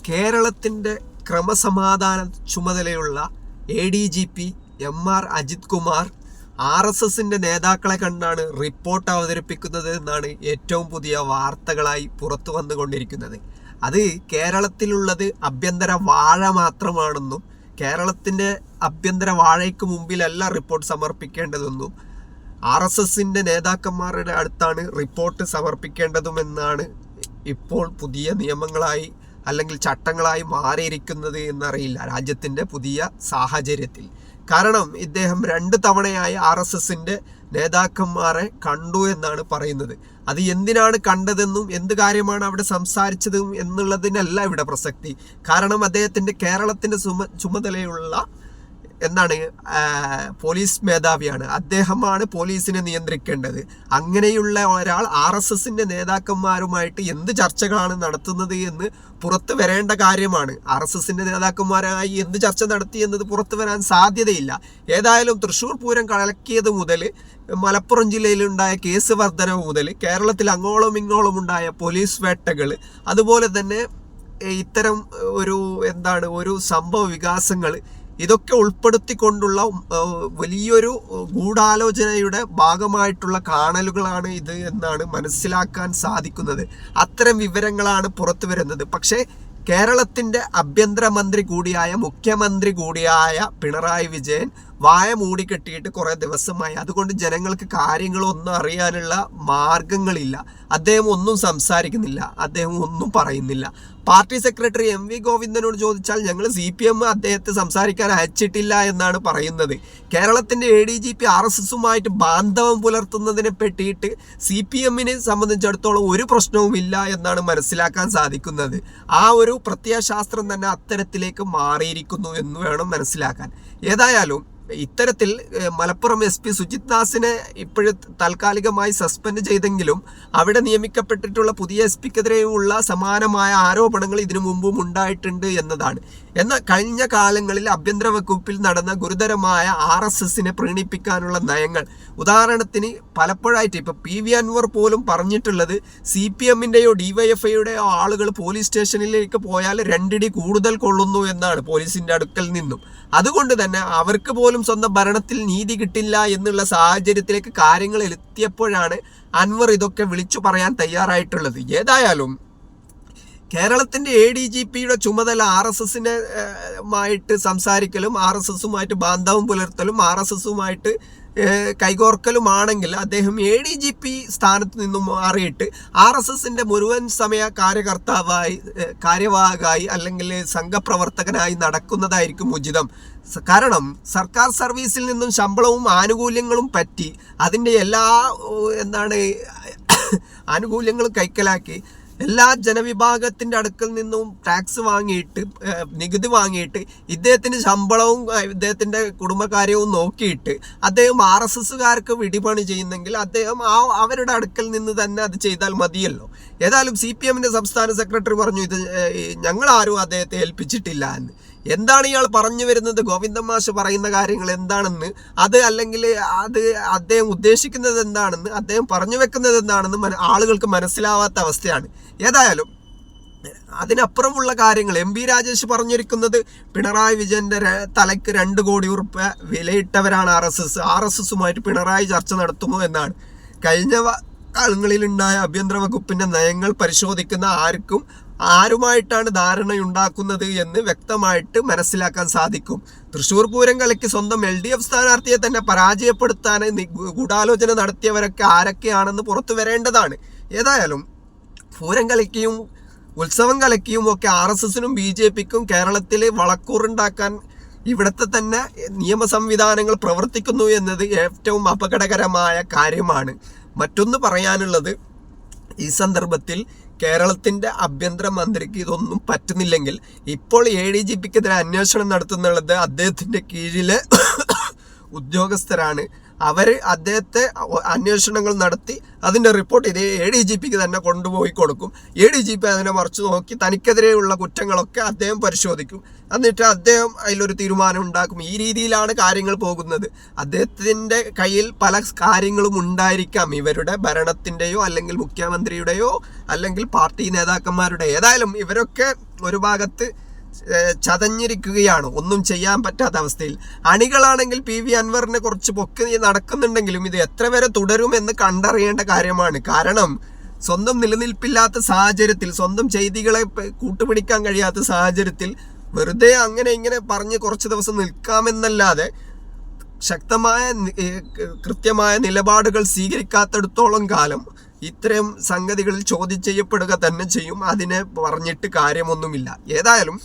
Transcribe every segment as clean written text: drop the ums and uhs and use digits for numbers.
കേരളത്തിൻ്റെ ക്രമസമാധാന ചുമതലയുള്ള ADGP MR അജിത് കുമാർ RSSന്റെ നേതാക്കളെ കണ്ടാണ് റിപ്പോർട്ട് അവതരിപ്പിക്കുന്നത് എന്നാണ് ഏറ്റവും പുതിയ വാർത്തകളായി പുറത്തു വന്നുകൊണ്ടിരിക്കുന്നത്. അത് കേരളത്തിലുള്ളത് ആഭ്യന്തര വാഴ മാത്രമാണെന്നും കേരളത്തിൻ്റെ ആഭ്യന്തര വാഴയ്ക്ക് മുമ്പിലല്ല റിപ്പോർട്ട് സമർപ്പിക്കേണ്ടതെന്നും RSSന്റെ നേതാക്കന്മാരുടെ അടുത്താണ് റിപ്പോർട്ട് സമർപ്പിക്കേണ്ടതുമെന്നാണ് ഇപ്പോൾ പുതിയ നിയമങ്ങളായി അല്ലെങ്കിൽ ചട്ടങ്ങളായി മാറിയിരിക്കുന്നത് എന്നറിയില്ല രാജ്യത്തിൻ്റെ പുതിയ സാഹചര്യത്തിൽ. കാരണം ഇദ്ദേഹം 2 തവണയായി RSSന്റെ നേതാക്കന്മാരെ കണ്ടു എന്നാണ് പറയുന്നത്. അത് എന്തിനാണ് കണ്ടതെന്നും എന്ത് കാര്യമാണ് അവിടെ സംസാരിച്ചതും എന്നുള്ളതിനല്ല ഇവിടെ പ്രസക്തി. കാരണം അദ്ദേഹത്തിൻ്റെ കേരളത്തിൻ്റെ ചുമതലയുള്ള പോലീസ് മേധാവിയാണ്. അദ്ദേഹമാണ് പോലീസിനെ നിയന്ത്രിക്കേണ്ടത്. അങ്ങനെയുള്ള ഒരാൾ RSSന്റെ നേതാക്കന്മാരുമായിട്ട് എന്ത് ചർച്ചകളാണ് നടത്തുന്നത് എന്ന് പുറത്തു വരേണ്ട കാര്യമാണ്. RSSന്റെ നേതാക്കന്മാരായി എന്ത് ചർച്ച നടത്തി എന്നത് പുറത്തു വരാൻ സാധ്യതയില്ല. ഏതായാലും തൃശ്ശൂർ പൂരം കലക്കിയത് മുതൽ മലപ്പുറം ജില്ലയിലുണ്ടായ കേസ് വർധനവ് മുതൽ കേരളത്തിൽ അങ്ങോളം ഇങ്ങോളം ഉണ്ടായ പോലീസ് വേട്ടകൾ, അതുപോലെ തന്നെ ഇത്തരം ഒരു സംഭവ വികാസങ്ങൾ, ഇതൊക്കെ ഉൾപ്പെടുത്തിക്കൊണ്ടുള്ള വലിയൊരു ഗൂഢാലോചനയുടെ ഭാഗമായിട്ടുള്ള കാണലുകളാണ് ഇത് എന്നാണ് മനസ്സിലാക്കാൻ സാധിക്കുന്നത്. അത്തരം വിവരങ്ങളാണ് പുറത്തു വരുന്നത്. പക്ഷേ കേരളത്തിൻ്റെ ആഭ്യന്തരമന്ത്രി കൂടിയായ മുഖ്യമന്ത്രി കൂടിയായ പിണറായി വിജയൻ വായ മൂടിക്കെട്ടിയിട്ട് കുറേ ദിവസമായി. അതുകൊണ്ട് ജനങ്ങൾക്ക് കാര്യങ്ങളൊന്നും അറിയാനുള്ള മാർഗങ്ങളില്ല. അദ്ദേഹം ഒന്നും സംസാരിക്കുന്നില്ല, അദ്ദേഹം ഒന്നും പറയുന്നില്ല. പാർട്ടി സെക്രട്ടറി MV ഗോവിന്ദനോട് ചോദിച്ചാൽ ഞങ്ങൾ CPM അദ്ദേഹത്തെ സംസാരിക്കാൻ അയച്ചിട്ടില്ല എന്നാണ് പറയുന്നത്. കേരളത്തിൻ്റെ ADGP RSSുമായിട്ട് ബാന്ധവം പുലർത്തുന്നതിനെ പറ്റിയിട്ട് CPMനെ സംബന്ധിച്ചിടത്തോളം ഒരു പ്രശ്നവുമില്ല എന്നാണ് മനസ്സിലാക്കാൻ സാധിക്കുന്നത്. ആ ഒരു പ്രത്യയശാസ്ത്രം തന്നെ അത്തരത്തിലേക്ക് മാറിയിരിക്കുന്നു എന്ന് വേണം മനസ്സിലാക്കാൻ. ഏതായാലും ഇത്തരത്തിൽ മലപ്പുറം SP സുജിത് ദാസിനെ ഇപ്പോഴും താൽക്കാലികമായി സസ്പെൻഡ് ചെയ്തെങ്കിലും അവിടെ നിയമിക്കപ്പെട്ടിട്ടുള്ള പുതിയ SPക്കെതിരെയുള്ള സമാനമായ ആരോപണങ്ങൾ ഇതിനു മുമ്പും ഉണ്ടായിട്ടുണ്ട് എന്നതാണ്. എന്നാൽ കഴിഞ്ഞ കാലങ്ങളിൽ ആഭ്യന്തര വകുപ്പിൽ നടന്ന ഗുരുതരമായ RSSനെ പ്രീണിപ്പിക്കാനുള്ള നയങ്ങൾ, ഉദാഹരണത്തിന് പലപ്പോഴായിട്ട് ഇപ്പോൾ PV അൻവർ പോലും പറഞ്ഞിട്ടുള്ളത് CPMൻ്റെയോ DYFIയുടെയോ ആളുകൾ പോലീസ് സ്റ്റേഷനിലേക്ക് പോയാൽ 2 അടി കൂടുതൽ കൊള്ളുന്നു എന്നാണ് പോലീസിൻ്റെ അടുക്കൽ നിന്നും. അതുകൊണ്ട് തന്നെ അവർക്ക് പോലും സ്വന്തം ഭരണത്തിൽ നീതി കിട്ടില്ല എന്നുള്ള സാഹചര്യത്തിലേക്ക് കാര്യങ്ങൾ എത്തിയപ്പോഴാണ് അൻവർ ഇതൊക്കെ വിളിച്ചു പറയാൻ തയ്യാറായിട്ടുള്ളത്. ഏതായാലും കേരളത്തിൻ്റെ ADGPയുടെ ചുമതല RSSമായിട്ട് സംസാരിക്കലും RSSുമായിട്ട് ബാന്ധവം പുലർത്തലും RSSുമായിട്ട് കൈകോർക്കലുമാണെങ്കിൽ അദ്ദേഹം ADGP സ്ഥാനത്ത് നിന്നും മാറിയിട്ട് RSSന്റെ മുഴുവൻ സമയ കാര്യവാഹകായി അല്ലെങ്കിൽ സംഘപ്രവർത്തകനായി നടക്കുന്നതായിരിക്കും ഉചിതം. കാരണം സർക്കാർ സർവീസിൽ നിന്നും ശമ്പളവും ആനുകൂല്യങ്ങളും പറ്റി അതിൻ്റെ എല്ലാ ആനുകൂല്യങ്ങളും കൈക്കലാക്കി എല്ലാ ജനവിഭാഗത്തിൻ്റെ അടുക്കൽ നിന്നും ടാക്സ് വാങ്ങിയിട്ട് നികുതി വാങ്ങിയിട്ട് ഇദ്ദേഹത്തിന് ശമ്പളവും ഇദ്ദേഹത്തിൻ്റെ കുടുംബകാര്യവും നോക്കിയിട്ട് അദ്ദേഹം RSSകാർക്ക് വിടിപണി ചെയ്യുന്നെങ്കിൽ അദ്ദേഹം അവരുടെ അടുക്കൽ നിന്ന് തന്നെ അത് ചെയ്താൽ മതിയല്ലോ. ഏതായാലും CPMൻ്റെ സംസ്ഥാന സെക്രട്ടറി പറഞ്ഞു ഇത് ഞങ്ങളാരും അദ്ദേഹത്തെ ഏൽപ്പിച്ചിട്ടില്ല എന്ന്. എന്താണ് ഇയാൾ പറഞ്ഞു വരുന്നത്? ഗോവിന്ദൻ മാഷ് പറയുന്ന കാര്യങ്ങൾ എന്താണെന്ന്, അത് അദ്ദേഹം ഉദ്ദേശിക്കുന്നത് എന്താണെന്ന്, അദ്ദേഹം പറഞ്ഞു വെക്കുന്നത് എന്താണെന്ന് ആളുകൾക്ക് മനസ്സിലാവാത്ത അവസ്ഥയാണ്. ഏതായാലും അതിനപ്പുറമുള്ള കാര്യങ്ങൾ MB രാജേഷ് പറഞ്ഞിരിക്കുന്നത് പിണറായി വിജയൻ്റെ തലയ്ക്ക് 2 കോടി രൂപ വിലയിട്ടവരാണ് RSSുമായിട്ട് പിണറായി ചർച്ച നടത്തുമോ എന്നാണ്. കഴിഞ്ഞ കാലങ്ങളിലുണ്ടായ ആഭ്യന്തര വകുപ്പിൻ്റെ നയങ്ങൾ പരിശോധിക്കുന്ന ആരുമായിട്ടാണ് ധാരണയുണ്ടാക്കുന്നത് എന്ന് വ്യക്തമായിട്ട് മനസ്സിലാക്കാൻ സാധിക്കും. തൃശ്ശൂർ പൂരം കലയ്ക്ക് സ്വന്തം LDF സ്ഥാനാർത്ഥിയെ തന്നെ പരാജയപ്പെടുത്താൻ ഗൂഢാലോചന നടത്തിയവരൊക്കെ ആരൊക്കെയാണെന്ന് പുറത്തു വരേണ്ടതാണ്. ഏതായാലും പൂരം കലയ്ക്കും ഉത്സവം കലയ്ക്കും ഒക്കെ RSSനും BJPക്കും കേരളത്തിൽ വളക്കൂറുണ്ടാക്കാൻ ഇവിടുത്തെ തന്നെ നിയമ സംവിധാനങ്ങൾ പ്രവർത്തിക്കുന്നു എന്നത് ഏറ്റവും അപകടകരമായ കാര്യമാണ്. മറ്റൊന്ന് പറയാനുള്ളത്, ഈ സന്ദർഭത്തിൽ കേരളത്തിൻ്റെ ആഭ്യന്തരമന്ത്രിക്ക് ഇതൊന്നും പറ്റുന്നില്ലെങ്കിൽ ഇപ്പോൾ ADGPക്കെതിരെ അന്വേഷണം നടത്തുന്നുള്ളത് അദ്ദേഹത്തിൻ്റെ കീഴിലെ ഉദ്യോഗസ്ഥരാണ്. അവർ അദ്ദേഹത്തെ അന്വേഷണങ്ങൾ നടത്തി അതിൻ്റെ റിപ്പോർട്ട് ഇതേ ADGPക്ക് തന്നെ കൊണ്ടുപോയി കൊടുക്കും. ADGP അതിനെ മറിച്ച് നോക്കി തനിക്കെതിരെയുള്ള കുറ്റങ്ങളൊക്കെ അദ്ദേഹം പരിശോധിക്കും. എന്നിട്ട് അദ്ദേഹം അതിലൊരു തീരുമാനം ഉണ്ടാക്കും. ഈ രീതിയിലാണ് കാര്യങ്ങൾ പോകുന്നത്. അദ്ദേഹത്തിൻ്റെ കയ്യിൽ പല കാര്യങ്ങളും ഉണ്ടായിരിക്കാം, ഇവരുടെ ഭരണത്തിൻ്റെയോ അല്ലെങ്കിൽ മുഖ്യമന്ത്രിയുടെയോ അല്ലെങ്കിൽ പാർട്ടി നേതാക്കന്മാരുടെ. ഏതായാലും ഇവരൊക്കെ ഒരു ഭാഗത്ത് ചതഞ്ഞിരിക്കുകയാണ്, ഒന്നും ചെയ്യാൻ പറ്റാത്ത അവസ്ഥയിൽ. അണികളാണെങ്കിൽ PV അൻവറിനെ കുറച്ച് പൊക്കി നടക്കുന്നുണ്ടെങ്കിലും ഇത് എത്ര വരെ തുടരുമെന്ന് കണ്ടറിയേണ്ട കാര്യമാണ്. കാരണം സ്വന്തം നിലനിൽപ്പില്ലാത്ത സാഹചര്യത്തിൽ, സ്വന്തം ചെയ്തികളെ കൂട്ടുപിടിക്കാൻ കഴിയാത്ത സാഹചര്യത്തിൽ വെറുതെ അങ്ങനെ ഇങ്ങനെ പറഞ്ഞ് കുറച്ച് ദിവസം നിൽക്കാമെന്നല്ലാതെ ശക്തമായ കൃത്യമായ നിലപാടുകൾ സ്വീകരിക്കാത്തിടത്തോളം കാലം ഇത്തരം സംഗതികളിൽ ചോദ്യം ചെയ്യപ്പെടുക തന്നെ ചെയ്യും. അതിനെ പറഞ്ഞിട്ട് കാര്യമൊന്നുമില്ല. ഏതായാലും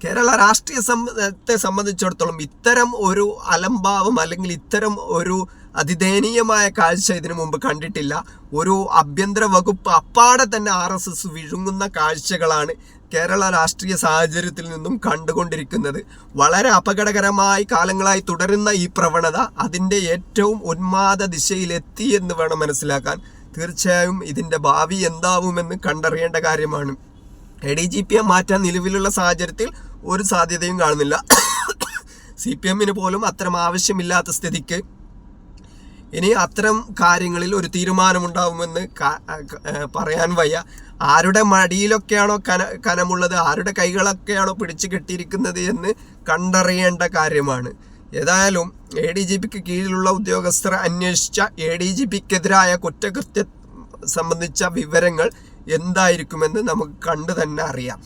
കേരള രാഷ്ട്രീയത്തെ സംബന്ധിച്ചിടത്തോളം ഇത്തരം ഒരു അലംഭാവം അല്ലെങ്കിൽ ഇത്തരം ഒരു അതിദയനീയമായ കാഴ്ച ഇതിനു മുമ്പ് കണ്ടിട്ടില്ല. ഒരു ആഭ്യന്തര വകുപ്പ് അപ്പാടെ തന്നെ RSS വിഴുങ്ങുന്ന കാഴ്ചകളാണ് കേരള രാഷ്ട്രീയ സാഹചര്യത്തിൽ നിന്നും കണ്ടുകൊണ്ടിരിക്കുന്നത്. വളരെ അപകടകരമായി കാലങ്ങളായി തുടരുന്ന ഈ പ്രവണത അതിൻ്റെ ഏറ്റവും ഉന്മാദ ദിശയിലെത്തി എന്ന് വേണം മനസ്സിലാക്കാൻ. തീർച്ചയായും ഇതിൻ്റെ ഭാവി എന്താവുമെന്ന് കണ്ടറിയേണ്ട കാര്യമാണ്. ADGP മാറ്റാൻ നിലവിലുള്ള സാഹചര്യത്തിൽ ഒരു സാധ്യതയും കാണുന്നില്ല. CPM പോലും അത്തരം ആവശ്യമില്ലാത്ത സ്ഥിതിക്ക് ഇനി അത്തരം കാര്യങ്ങളിൽ ഒരു തീരുമാനമുണ്ടാവുമെന്ന് പറയാൻ വയ്യ. ആരുടെ മടിയിലൊക്കെയാണോ കനമുള്ളത്, ആരുടെ കൈകളൊക്കെയാണോ പിടിച്ചു കെട്ടിയിരിക്കുന്നത് എന്ന് കണ്ടറിയേണ്ട കാര്യമാണ്. ഏതായാലും ADGPക്ക് കീഴിലുള്ള ഉദ്യോഗസ്ഥർ അന്വേഷിച്ച ADGPക്കെതിരായ കുറ്റകൃത്യം സംബന്ധിച്ച വിവരങ്ങൾ എന്തായിരിക്കുമെന്ന് നമുക്ക് കണ്ടു തന്നെ അറിയാം.